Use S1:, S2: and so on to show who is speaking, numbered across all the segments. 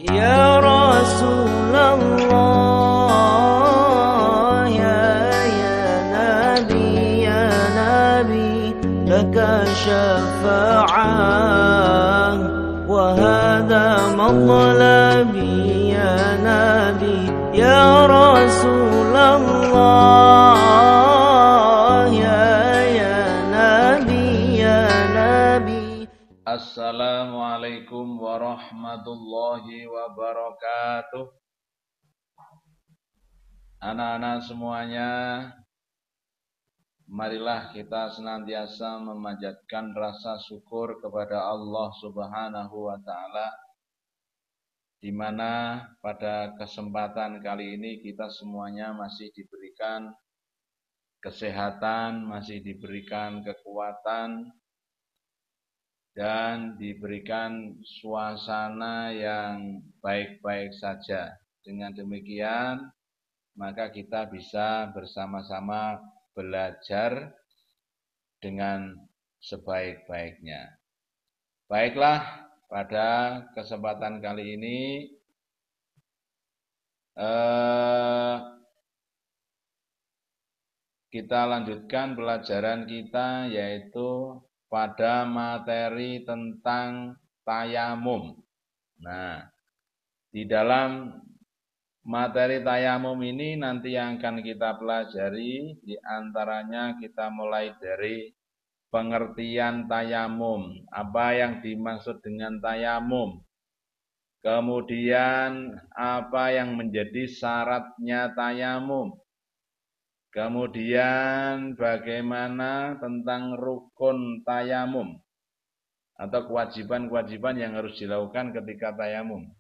S1: Ya Rasulullah, ya Nabi, laka syafa'ah, wa hadha matlabi ya Nabi, ya Rasulullah, ya Nabi.
S2: Assalamualaikum warahmatullahi wabarakatuh. Anak-anak semuanya, marilah kita senantiasa memanjatkan rasa syukur kepada Allah Subhanahu wa Ta'ala, di mana pada kesempatan kali ini kita semuanya masih diberikan kesehatan, masih diberikan kekuatan, dan diberikan suasana yang baik-baik saja. Dengan demikian, maka kita bisa bersama-sama belajar dengan sebaik-baiknya. Baiklah, pada kesempatan kali ini kita lanjutkan pelajaran kita, yaitu pada materi tentang tayamum. Nah, di dalam materi tayamum ini nanti yang akan kita pelajari, di antaranya kita mulai dari pengertian tayamum, apa yang dimaksud dengan tayamum, kemudian apa yang menjadi syaratnya tayamum, kemudian bagaimana tentang rukun tayamum atau kewajiban-kewajiban yang harus dilakukan ketika tayamum.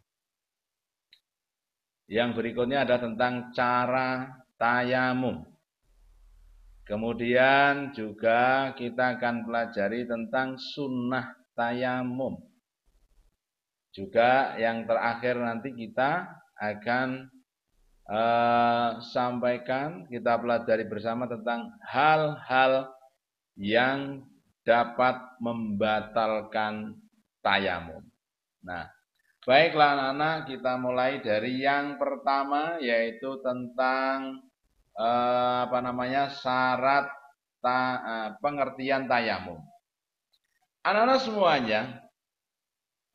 S2: Yang berikutnya ada tentang cara tayamum. Kemudian juga kita akan pelajari tentang sunnah tayamum. Juga yang terakhir nanti kita akan sampaikan, kita pelajari bersama tentang hal-hal yang dapat membatalkan tayamum. Nah, baiklah anak-anak, kita mulai dari yang pertama, yaitu tentang syarat pengertian tayamum. Anak-anak semuanya,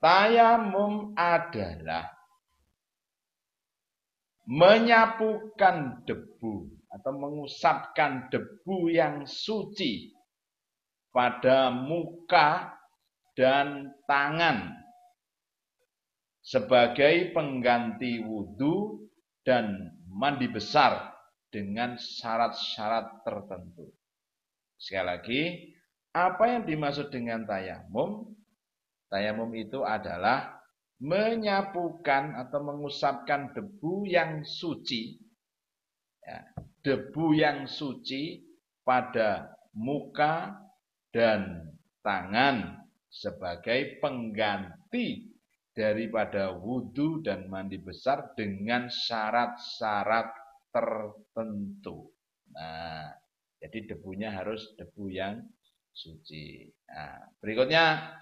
S2: tayamum adalah menyapukan debu atau mengusapkan debu yang suci pada muka dan tangan sebagai pengganti wudhu dan mandi besar dengan syarat-syarat tertentu. Sekali lagi, apa yang dimaksud dengan tayamum? Tayamum itu adalah menyapukan atau mengusapkan debu yang suci, ya, debu yang suci pada muka dan tangan sebagai pengganti daripada wudhu dan mandi besar dengan syarat-syarat tertentu. Nah, jadi debunya harus debu yang suci. Nah, berikutnya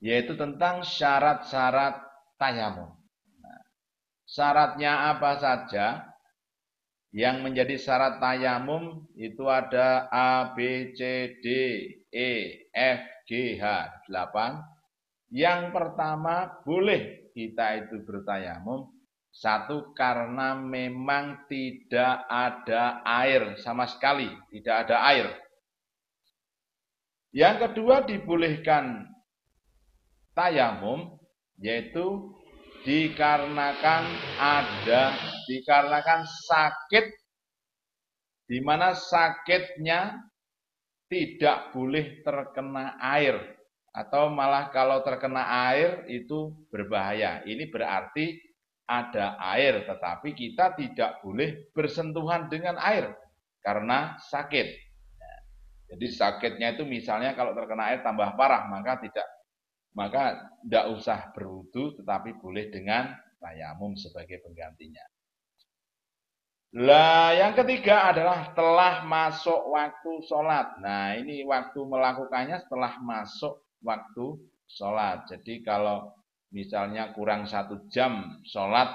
S2: yaitu tentang syarat-syarat tayamum. Nah, syaratnya apa saja? Yang menjadi syarat tayamum itu ada A, B, C, D, E, F, G, H, 8. Yang pertama, boleh kita itu bertayamum. Satu, karena memang tidak ada air sama sekali, tidak ada air. Yang kedua, dibolehkan tayamum, yaitu dikarenakan sakit, di mana sakitnya tidak boleh terkena air, atau malah kalau terkena air itu berbahaya. Ini berarti ada air, tetapi kita tidak boleh bersentuhan dengan air karena sakit. Jadi sakitnya itu misalnya kalau terkena air tambah parah, maka tidak usah berwudu, tetapi boleh dengan tayamum sebagai penggantinya. Lah, yang ketiga adalah telah masuk waktu sholat. Nah, ini waktu melakukannya setelah masuk waktu sholat. Jadi kalau misalnya kurang 1 jam sholat,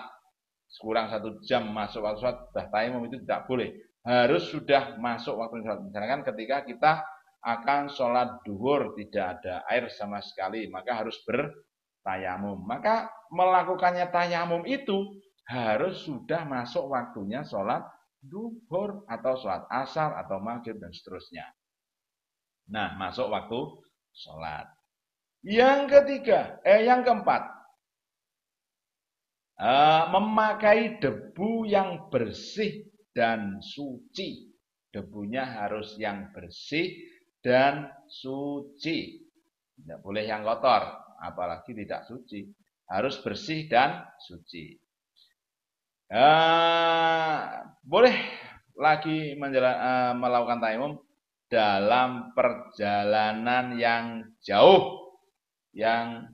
S2: kurang 1 jam masuk waktu sholat, sudah tayamum, itu tidak boleh. Harus sudah masuk waktu sholat. Misalkan ketika kita akan sholat duhur, tidak ada air sama sekali, maka harus bertayamum. Maka melakukannya tayamum itu harus sudah masuk waktunya sholat duhur atau sholat asar atau maghrib dan seterusnya. Nah, masuk waktu sholat. Yang keempat, memakai debu yang bersih dan suci. Debunya harus yang bersih dan suci. Tidak boleh yang kotor, apalagi tidak suci. Harus bersih dan suci. Boleh lagi melakukan tayamum dalam perjalanan yang jauh, yang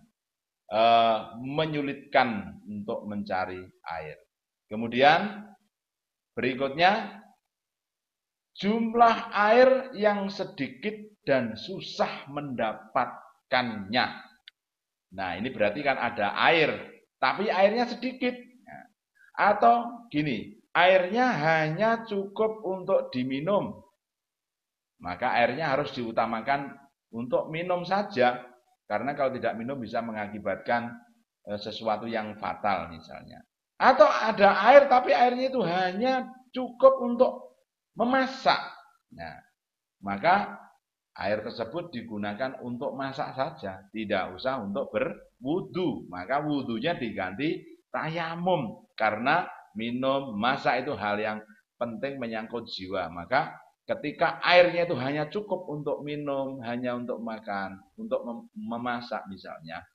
S2: menyulitkan untuk mencari air. Kemudian berikutnya, jumlah air yang sedikit dan susah mendapatkannya. Nah, ini berarti kan ada air, tapi airnya sedikit. Atau gini, airnya hanya cukup untuk diminum. Maka airnya harus diutamakan untuk minum saja. Karena kalau tidak minum bisa mengakibatkan sesuatu yang fatal misalnya. Atau ada air tapi airnya itu hanya cukup untuk memasak. Nah, maka air tersebut digunakan untuk masak saja, tidak usah untuk berwudu. Maka wudunya diganti tayamum, karena minum, masak itu hal yang penting menyangkut jiwa. Maka ketika airnya itu hanya cukup untuk minum, hanya untuk makan, untuk memasak misalnya,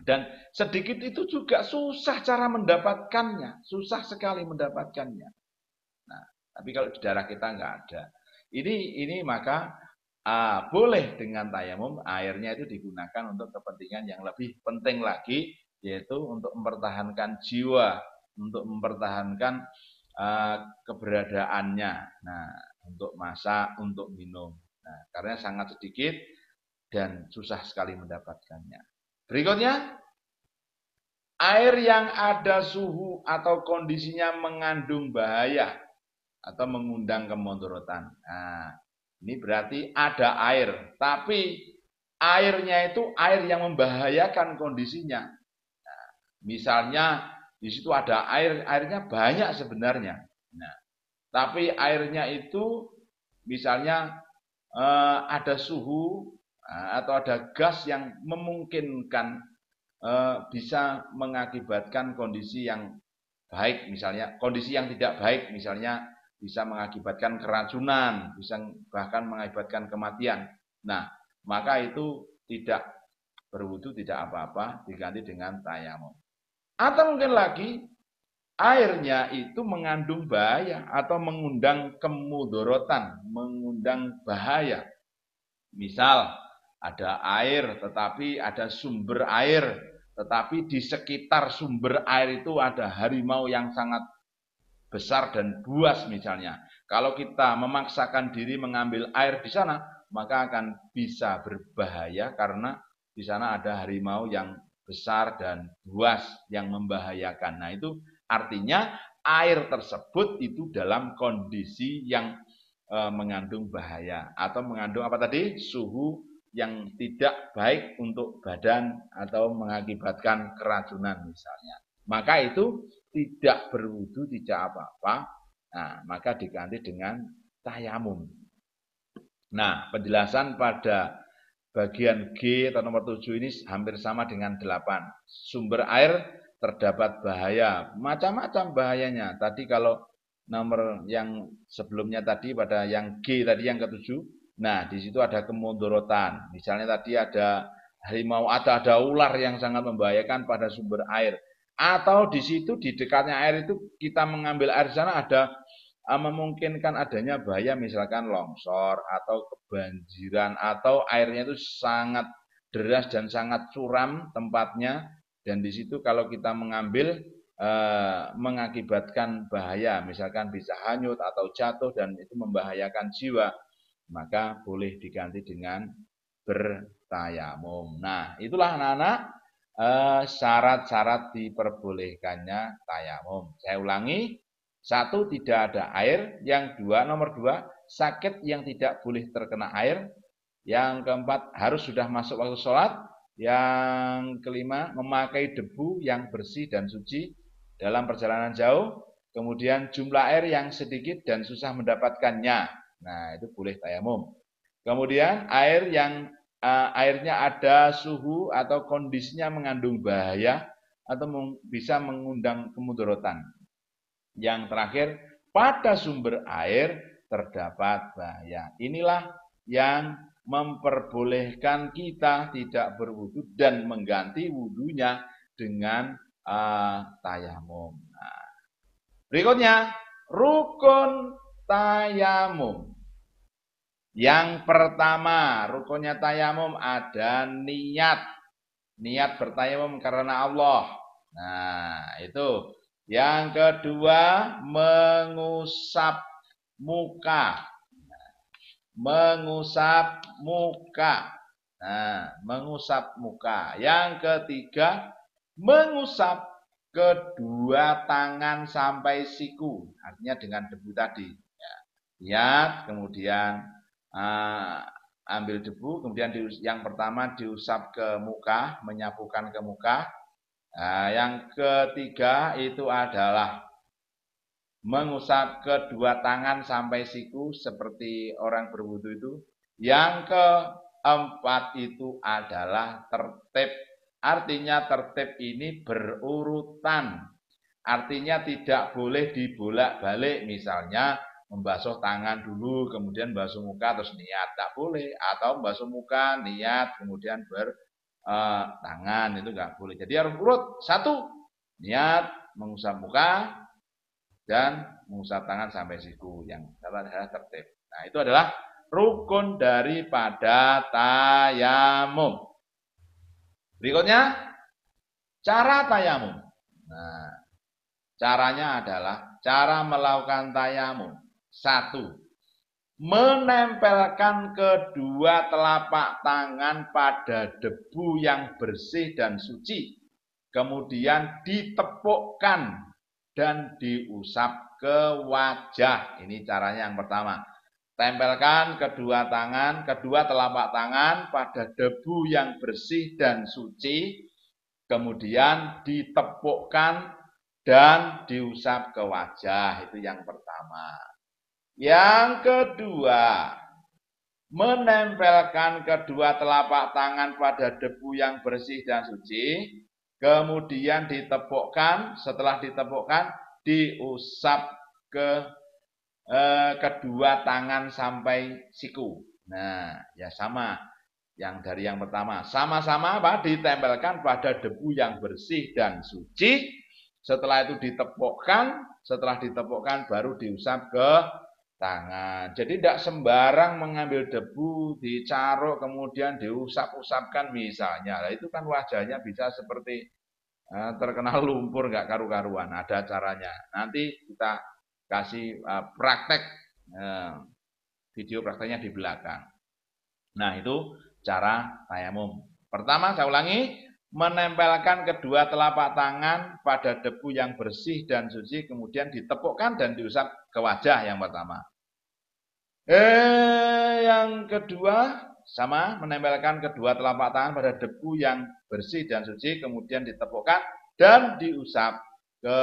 S2: dan sedikit itu juga susah cara mendapatkannya, susah sekali mendapatkannya. Nah, tapi kalau di daerah kita nggak ada. Ini maka boleh dengan tayamum, airnya itu digunakan untuk kepentingan yang lebih penting lagi, yaitu untuk mempertahankan jiwa, untuk mempertahankan keberadaannya. Nah, untuk masak, untuk minum. Nah, karena sangat sedikit dan susah sekali mendapatkannya. Berikutnya, air yang ada suhu atau kondisinya mengandung bahaya atau mengundang kemudaratan. Nah, ini berarti ada air, tapi airnya itu air yang membahayakan kondisinya. Nah, misalnya di situ ada air, airnya banyak sebenarnya. Nah, tapi airnya itu misalnya ada suhu atau ada gas yang memungkinkan bisa mengakibatkan kondisi yang baik, misalnya kondisi yang tidak baik, misalnya bisa mengakibatkan keracunan, bisa bahkan mengakibatkan kematian. Nah, maka itu tidak berwudu, tidak apa-apa, diganti dengan tayamum. Atau mungkin lagi airnya itu mengandung bahaya atau mengundang kemudorotan, mengundang bahaya. Misal ada air, tetapi ada sumber air, tetapi di sekitar sumber air itu ada harimau yang sangat besar dan buas misalnya. Kalau kita memaksakan diri mengambil air di sana, maka akan bisa berbahaya karena di sana ada harimau yang besar dan buas yang membahayakan. Nah, itu artinya air tersebut itu dalam kondisi yang mengandung bahaya atau mengandung apa tadi? Suhu yang tidak baik untuk badan atau mengakibatkan keracunan misalnya. Maka itu tidak berwudu, tidak apa-apa. Nah, maka diganti dengan tayamum. Nah, penjelasan pada bagian G atau nomor 7 ini hampir sama dengan 8. Sumber air terdapat bahaya, macam-macam bahayanya. Tadi kalau nomor yang sebelumnya tadi pada yang G tadi yang ke-7, nah di situ ada kemudorotan. Misalnya tadi ada harimau, ada ular yang sangat membahayakan pada sumber air. Atau di situ di dekatnya air itu kita mengambil air di sana ada memungkinkan adanya bahaya, misalkan longsor atau kebanjiran atau airnya itu sangat deras dan sangat curam tempatnya, dan di situ kalau kita mengambil mengakibatkan bahaya, misalkan bisa hanyut atau jatuh dan itu membahayakan jiwa, maka boleh diganti dengan bertayamum. Nah, itulah anak-anak syarat-syarat diperbolehkannya tayamum. Saya ulangi, 1, tidak ada air. Yang nomor 2, sakit yang tidak boleh terkena air. Yang keempat, harus sudah masuk waktu sholat. Yang kelima, memakai debu yang bersih dan suci dalam perjalanan jauh. Kemudian jumlah air yang sedikit dan susah mendapatkannya. Nah, itu boleh tayamum. Kemudian airnya ada suhu atau kondisinya mengandung bahaya atau bisa mengundang kemudaratan. Yang terakhir, pada sumber air terdapat bahaya. Inilah yang memperbolehkan kita tidak berwudu dan mengganti wudunya dengan tayamum. Nah, berikutnya, rukun tayamum. Yang pertama, rukunnya tayamum ada niat. Niat bertayamum karena Allah. Nah, itu. Yang kedua, mengusap muka. Mengusap muka. Nah, mengusap muka. Yang ketiga, mengusap kedua tangan sampai siku. Artinya dengan debu tadi. Lihat, kemudian ambil debu, kemudian yang pertama diusap ke muka, menyapukan ke muka. Nah, yang ketiga itu adalah mengusap kedua tangan sampai siku seperti orang berwudu itu. Yang keempat itu adalah tertib. Artinya tertib ini berurutan. Artinya tidak boleh dibolak-balik. Misalnya membasuh tangan dulu, kemudian basuh muka, terus niat. Tak boleh. Atau membasuh muka, niat, kemudian tangan. Itu nggak boleh. Jadi harus urut. 1, niat, mengusap muka, dan mengusap tangan sampai siku. Yang adalah tertib. Nah, itu adalah rukun daripada tayamum. Berikutnya, cara tayamum. Nah, caranya adalah cara melakukan tayamum. 1, menempelkan kedua telapak tangan pada debu yang bersih dan suci. Kemudian ditepukkan dan diusap ke wajah. Ini caranya yang pertama. Tempelkan kedua telapak tangan pada debu yang bersih dan suci. Kemudian ditepukkan dan diusap ke wajah. Itu yang pertama. Yang kedua, menempelkan kedua telapak tangan pada debu yang bersih dan suci. Kemudian ditepukkan, setelah ditepukkan, diusap ke kedua tangan sampai siku. Nah, ya sama yang dari yang pertama. Sama-sama apa? Ditempelkan pada debu yang bersih dan suci. Setelah itu setelah ditepukkan baru diusap ke tangan. Jadi tidak sembarang mengambil debu, dicaruk, kemudian diusap-usapkan misalnya. Nah, itu kan wajahnya bisa seperti terkena lumpur, nggak karu-karuan. Ada caranya. Nanti kita kasih praktek, video prakteknya di belakang. Nah, itu cara tayamum. Pertama, saya ulangi, menempelkan kedua telapak tangan pada debu yang bersih dan suci, kemudian ditepukkan dan diusap ke wajah yang pertama. Yang kedua, sama, menempelkan kedua telapak tangan pada debu yang bersih dan suci, kemudian ditepukkan dan diusap ke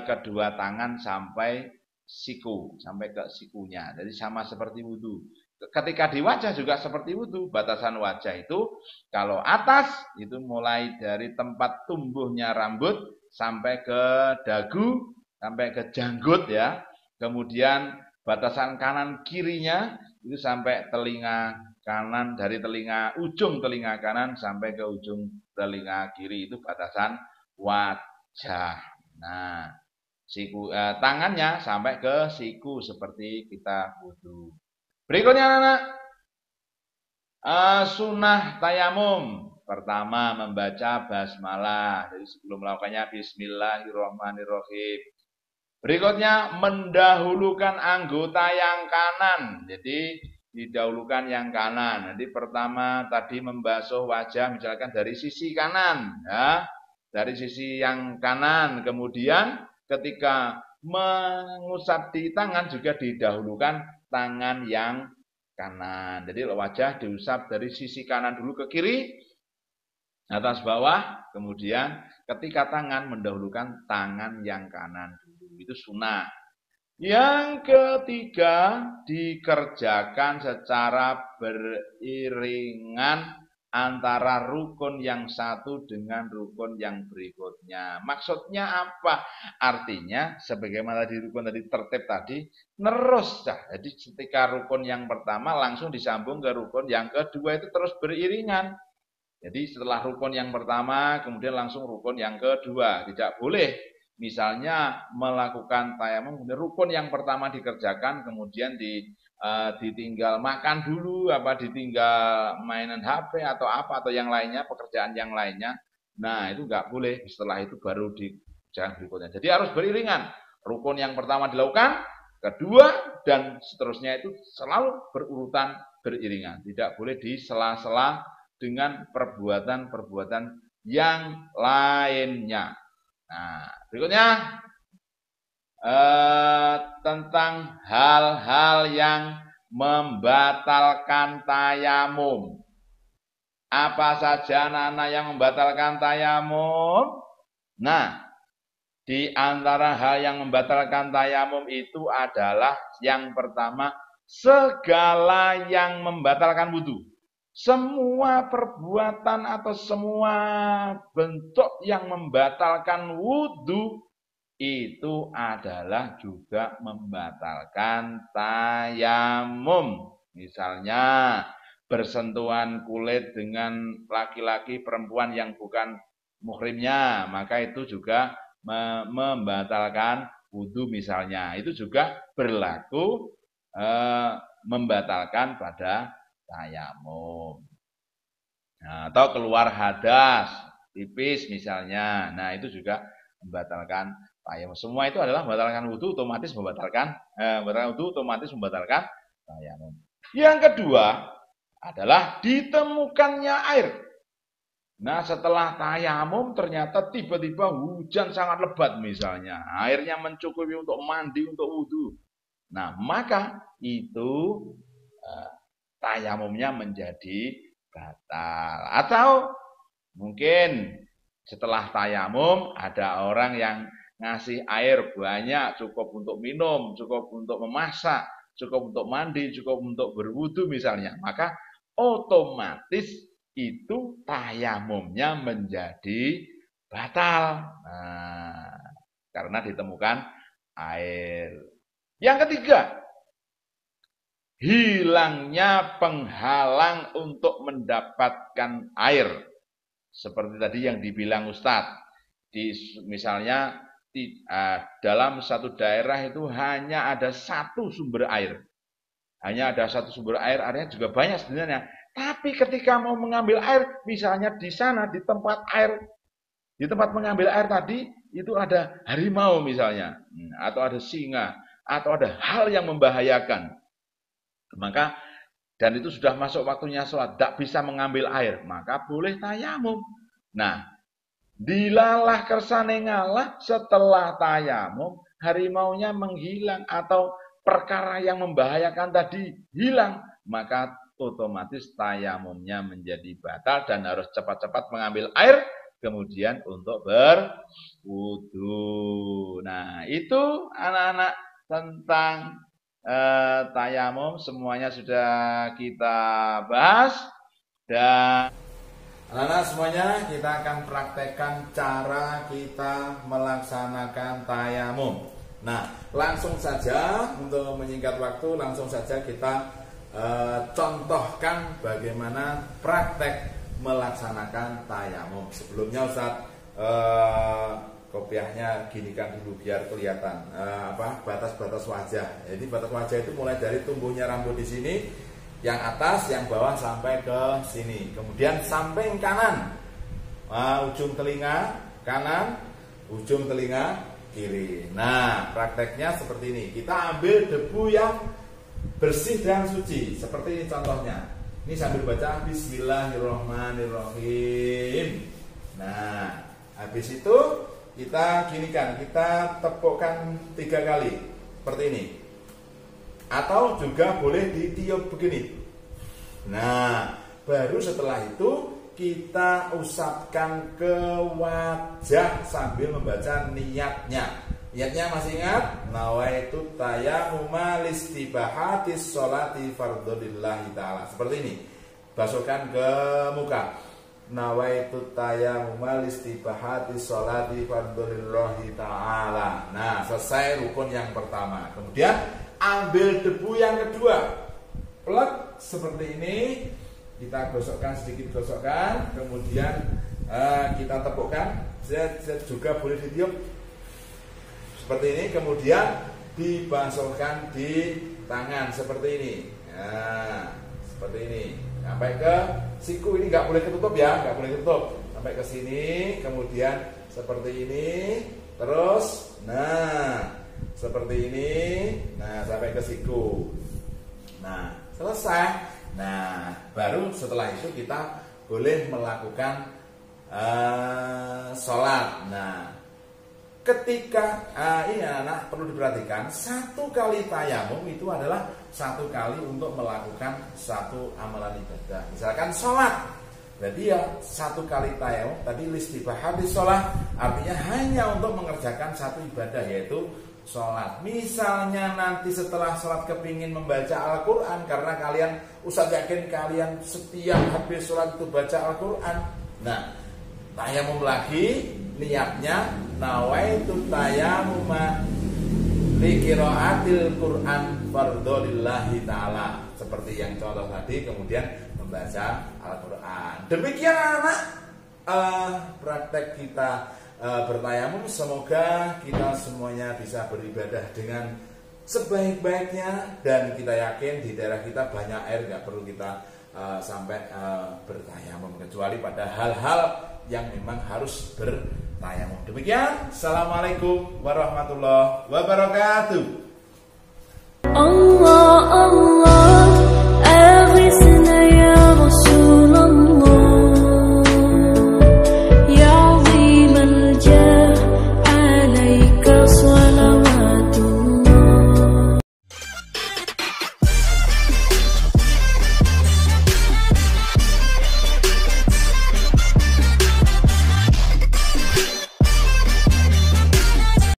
S2: kedua tangan sampai siku, sampai ke sikunya. Jadi sama seperti wudu. Ketika di wajah juga seperti wudu. Batasan wajah itu kalau atas itu mulai dari tempat tumbuhnya rambut sampai ke dagu, sampai ke janggut ya. Kemudian batasan kanan kirinya itu sampai telinga kanan, dari ujung telinga kanan sampai ke ujung telinga kiri, itu batasan wajah. Nah, tangannya sampai ke siku seperti kita wudu. Berikutnya anak-anak, sunnah tayamum. Pertama, membaca basmalah. Jadi sebelum melakukannya bismillahirrahmanirrahim. Berikutnya, mendahulukan anggota yang kanan. Jadi didahulukan yang kanan. Nanti pertama tadi membasuh wajah misalkan dari sisi kanan, ya, dari sisi yang kanan. Kemudian ketika mengusap di tangan juga didahulukan tangan yang kanan. Jadi wajah diusap dari sisi kanan dulu ke kiri, atas bawah, kemudian ketika tangan mendahulukan tangan yang kanan dulu. Itu sunnah. Yang ketiga, dikerjakan secara beriringan antara rukun yang satu dengan rukun yang berikutnya. Maksudnya apa? Artinya sebagaimana di rukun tadi tertib tadi, terus. Jadi ketika rukun yang pertama langsung disambung ke rukun yang kedua, itu terus beriringan. Jadi setelah rukun yang pertama, kemudian langsung rukun yang kedua. Tidak boleh misalnya melakukan tayamum, kemudian rukun yang pertama dikerjakan, kemudian ditinggal makan dulu, ditinggal mainan HP atau apa, atau yang lainnya, pekerjaan yang lainnya. Nah, itu nggak boleh. Setelah itu baru dikerjakan berikutnya. Jadi harus beriringan. Rukun yang pertama dilakukan, kedua, dan seterusnya itu selalu berurutan beriringan. Tidak boleh di sela-sela dengan perbuatan-perbuatan yang lainnya. Nah, berikutnya tentang hal-hal yang membatalkan tayamum. Apa saja anak-anak yang membatalkan tayamum? Nah, di antara hal yang membatalkan tayamum itu adalah yang pertama, segala yang membatalkan wudu. Semua perbuatan atau semua bentuk yang membatalkan wudu itu adalah juga membatalkan tayamum. Misalnya bersentuhan kulit dengan laki-laki perempuan yang bukan muhrimnya, maka itu juga membatalkan wudu misalnya. Itu juga berlaku membatalkan pada tayamum. Nah, atau keluar hadas tipis misalnya. Nah, itu juga membatalkan tayamum. Semua itu adalah membatalkan wudu, otomatis membatalkan tayamum. Yang kedua adalah ditemukannya air. Nah, setelah tayamum ternyata tiba-tiba hujan sangat lebat misalnya. Airnya mencukupi untuk mandi, untuk wudu. Nah, maka itu tayamumnya menjadi batal. Atau mungkin setelah tayamum ada orang yang ngasih air banyak, cukup untuk minum, cukup untuk memasak, cukup untuk mandi, cukup untuk berwudu misalnya. Maka otomatis itu tayamumnya menjadi batal. Nah, karena ditemukan air. Yang ketiga, hilangnya penghalang untuk mendapatkan air. Seperti tadi yang dibilang Ustadz. Misalnya dalam satu daerah itu hanya ada satu sumber air. Hanya ada satu sumber air, airnya juga banyak sebenarnya. Tapi ketika mau mengambil air, misalnya di sana, di tempat mengambil air tadi, itu ada harimau misalnya. Atau ada singa, atau ada hal yang membahayakan. Maka dan itu sudah masuk waktunya sholat, tidak bisa mengambil air, maka boleh tayamum. Nah, dilalah kersane ngalah setelah tayamum, harimaunya menghilang atau perkara yang membahayakan tadi hilang, maka otomatis tayamumnya menjadi batal dan harus cepat-cepat mengambil air kemudian untuk berwudu. Nah, itu anak-anak tentang tayamum semuanya sudah kita bahas, dan anak-anak semuanya kita akan praktekkan cara kita melaksanakan tayamum. Nah, langsung saja untuk menyingkat waktu, langsung saja kita contohkan bagaimana praktek melaksanakan tayamum. Sebelumnya Ustaz kopiahnya ginikan dulu biar kelihatan batas-batas wajah. Jadi batas wajah itu mulai dari tumbuhnya rambut di sini, yang atas, yang bawah sampai ke sini. Kemudian samping kanan, ujung telinga kanan, ujung telinga kiri. Nah, prakteknya seperti ini. Kita ambil debu yang
S3: bersih dan suci. Seperti ini contohnya. Ini sambil baca Bismillahirrahmanirrahim. Nah, habis itu kita ginikan, kita tepukkan 3 kali seperti ini. Atau juga boleh ditiup begini. Nah, baru setelah itu kita usapkan ke wajah sambil membaca niatnya. Niatnya masih ingat? Nawaitu tayammuma listibahatis sholati fardholillahi ta'ala. Seperti ini. Basuhkan ke muka. Nawaitu tayammuma listibahatis sholati fardholillahi ta'ala. Nah, selesai rukun yang pertama. Kemudian ambil debu yang kedua. Plek seperti ini. Kita gosokkan sedikit, gosokkan. Kemudian kita tepukkan. Saya juga boleh ditiup seperti ini, kemudian dibasuhkan di tangan seperti ini. Nah, seperti ini. Sampai ke siku, ini nggak boleh ketutup ya, nggak boleh ketutup. Sampai ke sini, kemudian seperti ini, terus, nah, seperti ini, nah sampai ke siku. Nah, selesai. Nah, baru setelah itu kita boleh melakukan sholat. Nah, ketika ini anak perlu diperhatikan, 1 kali tayamum itu adalah 1 kali untuk melakukan satu amalan ibadah. Misalkan sholat, berarti ya 1 kali tayamum tadi listibahatis sholat, artinya hanya untuk mengerjakan satu ibadah, yaitu sholat. Misalnya nanti setelah sholat kepingin membaca Al-Quran, karena kalian Ustaz yakin kalian setiap habis sholat itu baca Al-Quran. Nah, tayamum lagi, niatnya nawaitu tayammuma liqiraatil Quran fardholillahi ta'ala. Seperti yang contoh tadi, kemudian membaca Al-Quran. Demikian anak praktek kita bertayamum. Semoga kita semuanya bisa beribadah dengan sebaik-baiknya, dan kita yakin di daerah kita banyak air, nggak perlu kita sampai bertayamum, kecuali pada hal-hal yang memang harus bertayamum. Demikian, Assalamualaikum warahmatullahi wabarakatuh.
S1: Allah Allah